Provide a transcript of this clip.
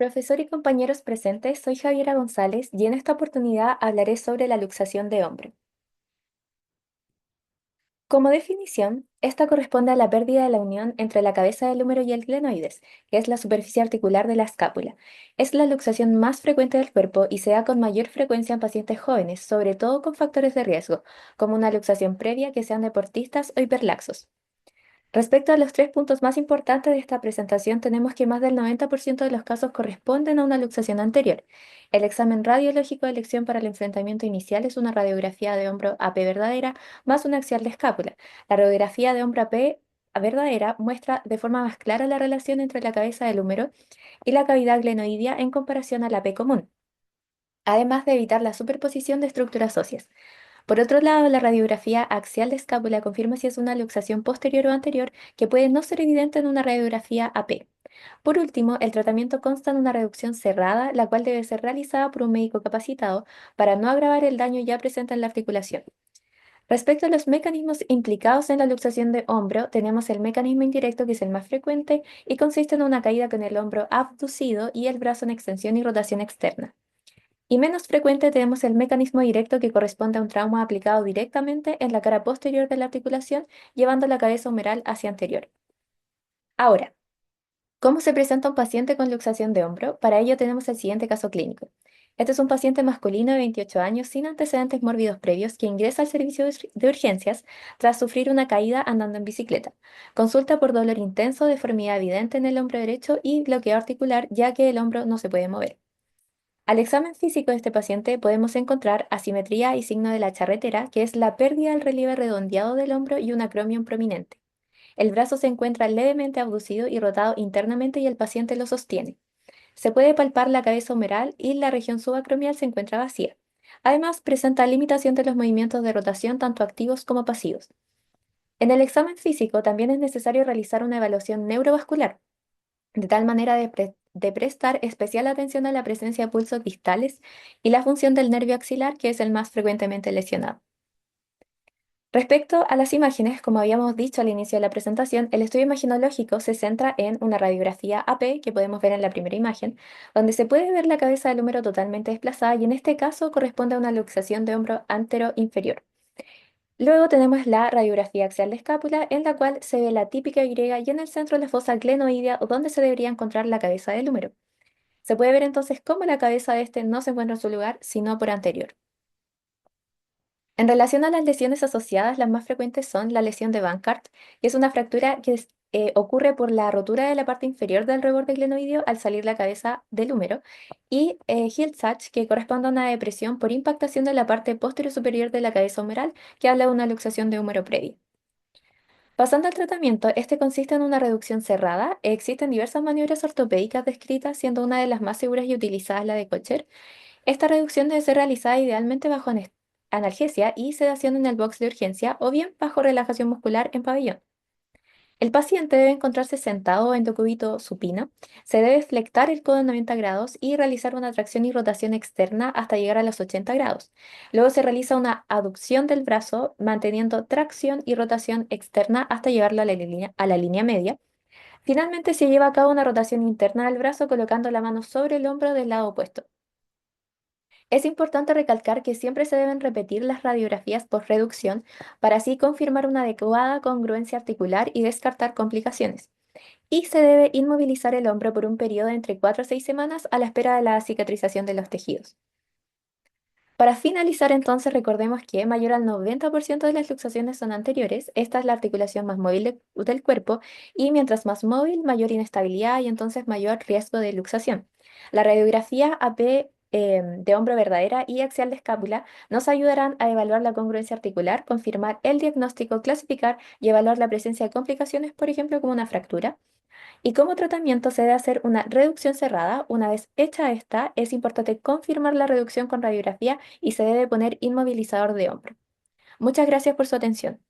Profesor y compañeros presentes, soy Javiera González y en esta oportunidad hablaré sobre la luxación de hombro. Como definición, esta corresponde a la pérdida de la unión entre la cabeza del húmero y el glenoides, que es la superficie articular de la escápula. Es la luxación más frecuente del cuerpo y se da con mayor frecuencia en pacientes jóvenes, sobre todo con factores de riesgo, como una luxación previa que sean deportistas o hiperlaxos. Respecto a los tres puntos más importantes de esta presentación, tenemos que más del 90% de los casos corresponden a una luxación anterior. El examen radiológico de elección para el enfrentamiento inicial es una radiografía de hombro AP verdadera más una axial de escápula. La radiografía de hombro AP verdadera muestra de forma más clara la relación entre la cabeza del húmero y la cavidad glenoidea en comparación a la AP común, además de evitar la superposición de estructuras óseas. Por otro lado, la radiografía axial de escápula confirma si es una luxación posterior o anterior, que puede no ser evidente en una radiografía AP. Por último, el tratamiento consta en una reducción cerrada, la cual debe ser realizada por un médico capacitado para no agravar el daño ya presente en la articulación. Respecto a los mecanismos implicados en la luxación de hombro, tenemos el mecanismo indirecto, que es el más frecuente y consiste en una caída con el hombro abducido y el brazo en extensión y rotación externa. Y menos frecuente tenemos el mecanismo directo, que corresponde a un trauma aplicado directamente en la cara posterior de la articulación, llevando la cabeza humeral hacia anterior. Ahora, ¿cómo se presenta un paciente con luxación de hombro? Para ello tenemos el siguiente caso clínico. Este es un paciente masculino de 28 años sin antecedentes mórbidos previos que ingresa al servicio de urgencias tras sufrir una caída andando en bicicleta. Consulta por dolor intenso, deformidad evidente en el hombro derecho y bloqueo articular, ya que el hombro no se puede mover. Al examen físico de este paciente podemos encontrar asimetría y signo de la charretera, que es la pérdida del relieve redondeado del hombro y un acromion prominente. El brazo se encuentra levemente abducido y rotado internamente y el paciente lo sostiene. Se puede palpar la cabeza humeral y la región subacromial se encuentra vacía. Además, presenta limitación de los movimientos de rotación tanto activos como pasivos. En el examen físico también es necesario realizar una evaluación neurovascular, de tal manera de prestar especial atención a la presencia de pulsos distales y la función del nervio axilar, que es el más frecuentemente lesionado. Respecto a las imágenes, como habíamos dicho al inicio de la presentación, el estudio imaginológico se centra en una radiografía AP que podemos ver en la primera imagen, donde se puede ver la cabeza del húmero totalmente desplazada y en este caso corresponde a una luxación de hombro antero-inferior. Luego tenemos la radiografía axial de escápula, en la cual se ve la típica Y y en el centro la fosa glenoidea, donde se debería encontrar la cabeza del húmero. Se puede ver entonces cómo la cabeza de este no se encuentra en su lugar, sino por anterior. En relación a las lesiones asociadas, las más frecuentes son la lesión de Bankart, que es una fractura que ocurre por la rotura de la parte inferior del reborde glenoideo al salir la cabeza del húmero, y Hill-Sachs, que corresponde a una depresión por impactación de la parte posterior superior de la cabeza humeral, que habla de una luxación de húmero previa. Pasando al tratamiento, este consiste en una reducción cerrada. Existen diversas maniobras ortopédicas descritas, siendo una de las más seguras y utilizadas la de Kocher. Esta reducción debe ser realizada idealmente bajo analgesia y sedación en el box de urgencia o bien bajo relajación muscular en pabellón. El paciente debe encontrarse sentado en decúbito supino, se debe flectar el codo en 90 grados y realizar una tracción y rotación externa hasta llegar a los 80 grados. Luego se realiza una aducción del brazo manteniendo tracción y rotación externa hasta llevarlo a la línea media. Finalmente se lleva a cabo una rotación interna del brazo colocando la mano sobre el hombro del lado opuesto. Es importante recalcar que siempre se deben repetir las radiografías por reducción para así confirmar una adecuada congruencia articular y descartar complicaciones. Y se debe inmovilizar el hombro por un periodo de entre 4 a 6 semanas a la espera de la cicatrización de los tejidos. Para finalizar, entonces, recordemos que mayor al 90% de las luxaciones son anteriores. Esta es la articulación más móvil del cuerpo y mientras más móvil, mayor inestabilidad y entonces mayor riesgo de luxación. La radiografía AP de hombro verdadera y axial de escápula nos ayudarán a evaluar la congruencia articular, confirmar el diagnóstico, clasificar y evaluar la presencia de complicaciones, por ejemplo, como una fractura. Y como tratamiento se debe hacer una reducción cerrada. Una vez hecha esta, es importante confirmar la reducción con radiografía y se debe poner inmovilizador de hombro. Muchas gracias por su atención.